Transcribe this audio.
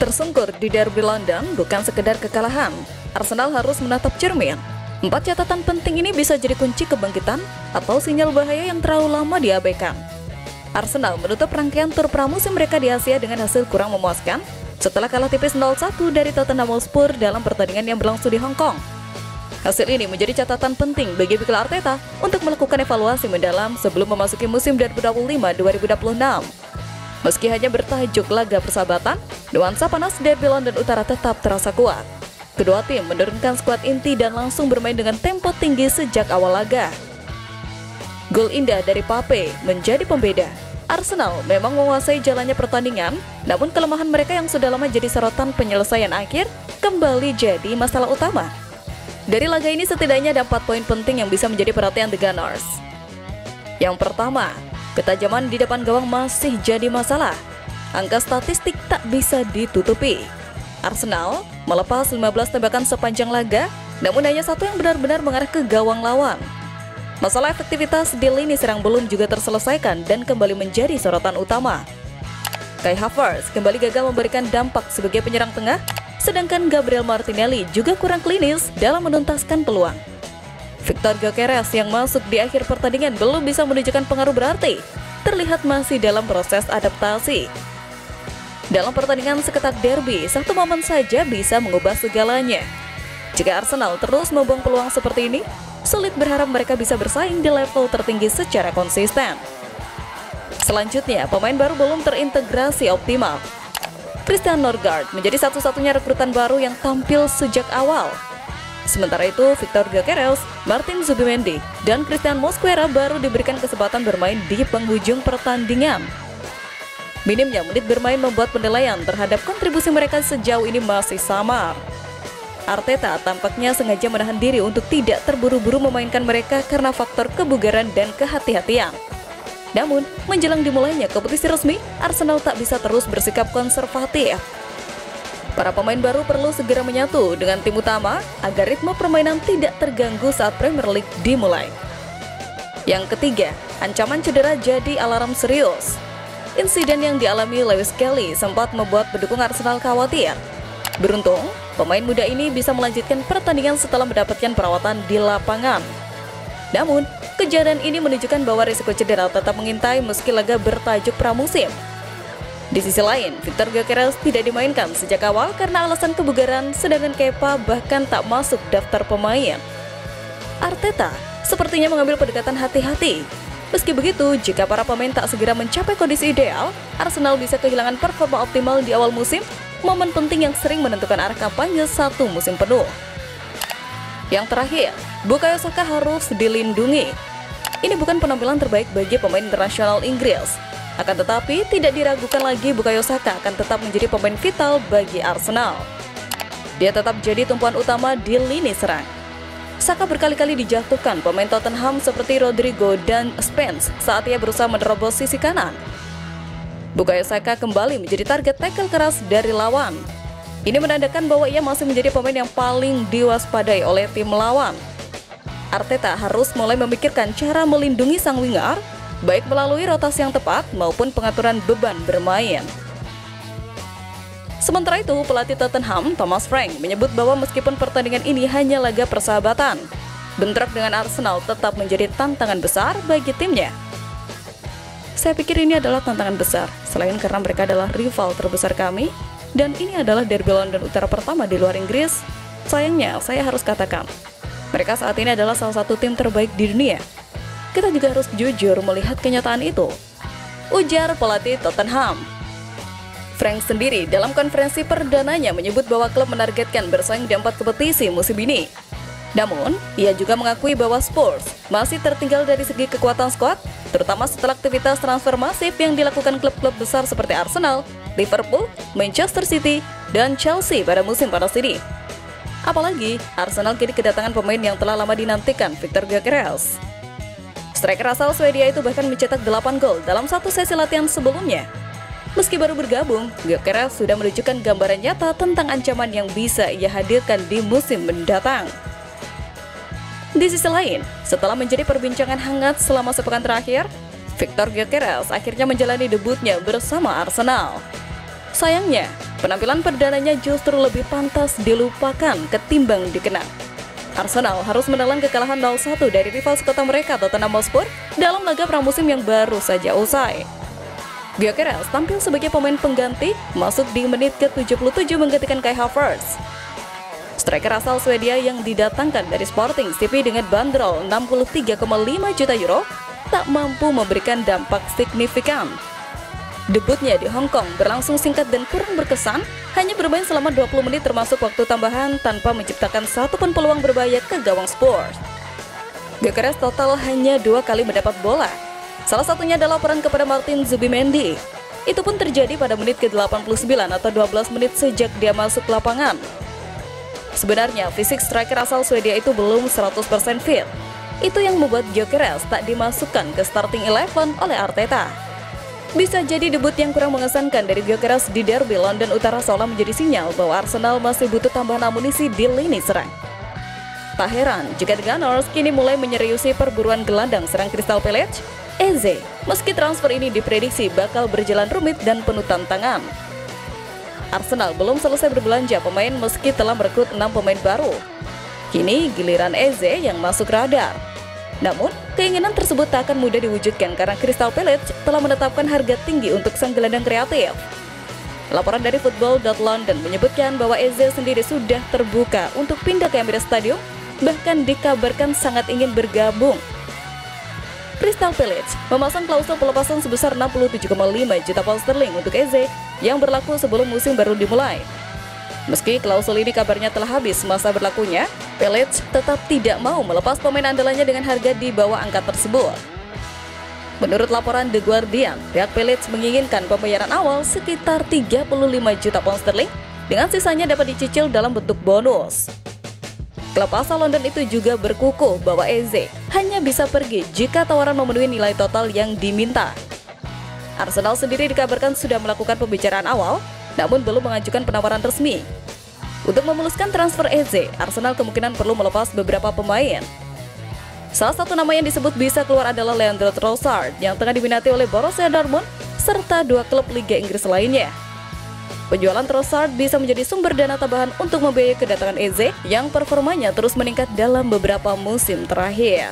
Tersungkur di derby London bukan sekedar kekalahan. Arsenal harus menatap cermin. 4 catatan penting ini bisa jadi kunci kebangkitan atau sinyal bahaya yang terlalu lama diabaikan. Arsenal menutup rangkaian tur pramusim mereka di Asia dengan hasil kurang memuaskan setelah kalah tipis 0-1 dari Tottenham Hotspur dalam pertandingan yang berlangsung di Hong Kong. Hasil ini menjadi catatan penting bagi Mikel Arteta untuk melakukan evaluasi mendalam sebelum memasuki musim 2025-2026. Meski hanya bertajuk laga persahabatan, nuansa panas derby London Utara tetap terasa kuat. Kedua tim menurunkan skuad inti dan langsung bermain dengan tempo tinggi sejak awal laga. Gol indah dari Pape menjadi pembeda. Arsenal memang menguasai jalannya pertandingan, namun kelemahan mereka yang sudah lama jadi sorotan penyelesaian akhir kembali jadi masalah utama. Dari laga ini setidaknya ada 4 poin penting yang bisa menjadi perhatian The Gunners. Yang pertama, ketajaman di depan gawang masih jadi masalah. Angka statistik tak bisa ditutupi. Arsenal melepas 15 tembakan sepanjang laga, namun hanya 1 yang benar-benar mengarah ke gawang lawan. Masalah efektivitas di lini serang belum juga terselesaikan dan kembali menjadi sorotan utama. Kai Havertz kembali gagal memberikan dampak sebagai penyerang tengah, sedangkan Gabriel Martinelli juga kurang klinis dalam menuntaskan peluang. Victor Gyökeres yang masuk di akhir pertandingan belum bisa menunjukkan pengaruh berarti, terlihat masih dalam proses adaptasi. Dalam pertandingan seketat derby, 1 momen saja bisa mengubah segalanya. Jika Arsenal terus membuang peluang seperti ini, sulit berharap mereka bisa bersaing di level tertinggi secara konsisten. Selanjutnya, pemain baru belum terintegrasi optimal. Christian Norgard menjadi satu-satunya rekrutan baru yang tampil sejak awal. Sementara itu, Victor Gyökeres, Martin Zubimendi, dan Christian Mosquera baru diberikan kesempatan bermain di penghujung pertandingan. Minimnya menit bermain membuat penilaian terhadap kontribusi mereka sejauh ini masih samar. Arteta tampaknya sengaja menahan diri untuk tidak terburu-buru memainkan mereka karena faktor kebugaran dan kehati-hatian. Namun, menjelang dimulainya kompetisi resmi, Arsenal tak bisa terus bersikap konservatif. Para pemain baru perlu segera menyatu dengan tim utama agar ritme permainan tidak terganggu saat Premier League dimulai. Yang ketiga, ancaman cedera jadi alarm serius. Insiden yang dialami Lewis Kelly sempat membuat pendukung Arsenal khawatir. Beruntung, pemain muda ini bisa melanjutkan pertandingan setelah mendapatkan perawatan di lapangan. Namun, kejadian ini menunjukkan bahwa risiko cedera tetap mengintai meski laga bertajuk pramusim. Di sisi lain, Victor Gyökeres tidak dimainkan sejak awal karena alasan kebugaran, sedangkan Kepa bahkan tak masuk daftar pemain. Arteta sepertinya mengambil pendekatan hati-hati. Meski begitu, jika para pemain tak segera mencapai kondisi ideal, Arsenal bisa kehilangan performa optimal di awal musim, momen penting yang sering menentukan arah kampanye 1 musim penuh. Yang terakhir, Bukayo Saka harus dilindungi. Ini bukan penampilan terbaik bagi pemain internasional Inggris. Akan tetapi, tidak diragukan lagi Bukayo Saka akan tetap menjadi pemain vital bagi Arsenal. Dia tetap jadi tumpuan utama di lini serang. Saka berkali-kali dijatuhkan pemain Tottenham seperti Rodrigo dan Spence saat ia berusaha menerobos sisi kanan. Bukayo Saka kembali menjadi target tackle keras dari lawan. Ini menandakan bahwa ia masih menjadi pemain yang paling diwaspadai oleh tim lawan. Arteta harus mulai memikirkan cara melindungi sang winger, baik melalui rotasi yang tepat maupun pengaturan beban bermain. Sementara itu, pelatih Tottenham, Thomas Frank, menyebut bahwa meskipun pertandingan ini hanya laga persahabatan, bentrok dengan Arsenal tetap menjadi tantangan besar bagi timnya. Saya pikir ini adalah tantangan besar, selain karena mereka adalah rival terbesar kami, dan ini adalah derby London Utara pertama di luar Inggris. Sayangnya, saya harus katakan, mereka saat ini adalah salah satu tim terbaik di dunia. Kita juga harus jujur melihat kenyataan itu, ujar pelatih Tottenham. Frank sendiri dalam konferensi perdananya menyebut bahwa klub menargetkan bersaing di 4 kompetisi musim ini. Namun, ia juga mengakui bahwa Spurs masih tertinggal dari segi kekuatan skuad, terutama setelah aktivitas transfer masif yang dilakukan klub-klub besar seperti Arsenal, Liverpool, Manchester City, dan Chelsea pada musim panas ini. Apalagi, Arsenal kini kedatangan pemain yang telah lama dinantikan, Victor Gyökeres. Striker asal Swedia itu bahkan mencetak 8 gol dalam satu sesi latihan sebelumnya. Meski baru bergabung, Gyökeres sudah menunjukkan gambaran nyata tentang ancaman yang bisa ia hadirkan di musim mendatang. Di sisi lain, setelah menjadi perbincangan hangat selama sepekan terakhir, Victor Gyökeres akhirnya menjalani debutnya bersama Arsenal. Sayangnya, penampilan perdananya justru lebih pantas dilupakan ketimbang dikenang. Arsenal harus menelan kekalahan 0-1 dari rival sekota mereka Tottenham Hotspur dalam laga pramusim yang baru saja usai. Gyökeres tampil sebagai pemain pengganti, masuk di menit ke-77 menggantikan Kai Havertz. Striker asal Swedia yang didatangkan dari Sporting CP dengan bandrol 63,5 juta euro tak mampu memberikan dampak signifikan. Debutnya di Hong Kong berlangsung singkat dan kurang berkesan, hanya bermain selama 20 menit termasuk waktu tambahan tanpa menciptakan satu pun peluang berbahaya ke gawang Spurs. Gyökeres total hanya 2 kali mendapat bola. Salah satunya adalah peran kepada Martin Zubimendi. Itu pun terjadi pada menit ke-89 atau 12 menit sejak dia masuk lapangan. Sebenarnya fisik striker asal Swedia itu belum 100% fit. Itu yang membuat Gyökeres tak dimasukkan ke starting 11 oleh Arteta. Bisa jadi debut yang kurang mengesankan dari Gyökeres di derby London Utara seolah menjadi sinyal bahwa Arsenal masih butuh tambahan amunisi di lini serang. Tak heran jika The Gunners kini mulai menyeriusi perburuan gelandang serang Crystal Palace, Eze, meski transfer ini diprediksi bakal berjalan rumit dan penuh tantangan. Arsenal belum selesai berbelanja pemain meski telah merekrut 6 pemain baru. Kini giliran Eze yang masuk radar. Namun, keinginan tersebut tak akan mudah diwujudkan karena Crystal Palace telah menetapkan harga tinggi untuk sang gelandang kreatif. Laporan dari Football.London menyebutkan bahwa Eze sendiri sudah terbuka untuk pindah ke Emirates Stadium, bahkan dikabarkan sangat ingin bergabung. Crystal Palace memasang klausul pelepasan sebesar 67,5 juta pound sterling untuk Eze yang berlaku sebelum musim baru dimulai. Meski klausul ini kabarnya telah habis masa berlakunya, Palace tetap tidak mau melepas pemain andalannya dengan harga di bawah angka tersebut. Menurut laporan The Guardian, pihak Palace menginginkan pembayaran awal sekitar 35 juta pound sterling dengan sisanya dapat dicicil dalam bentuk bonus. Klub asal London itu juga berkukuh bahwa Eze hanya bisa pergi jika tawaran memenuhi nilai total yang diminta. Arsenal sendiri dikabarkan sudah melakukan pembicaraan awal, namun belum mengajukan penawaran resmi. Untuk memuluskan transfer Eze, Arsenal kemungkinan perlu melepas beberapa pemain. Salah satu nama yang disebut bisa keluar adalah Leandro Trossard yang tengah diminati oleh Borussia Dortmund serta 2 klub Liga Inggris lainnya. Penjualan Trossard bisa menjadi sumber dana tambahan untuk membiayai kedatangan Eze yang performanya terus meningkat dalam beberapa musim terakhir.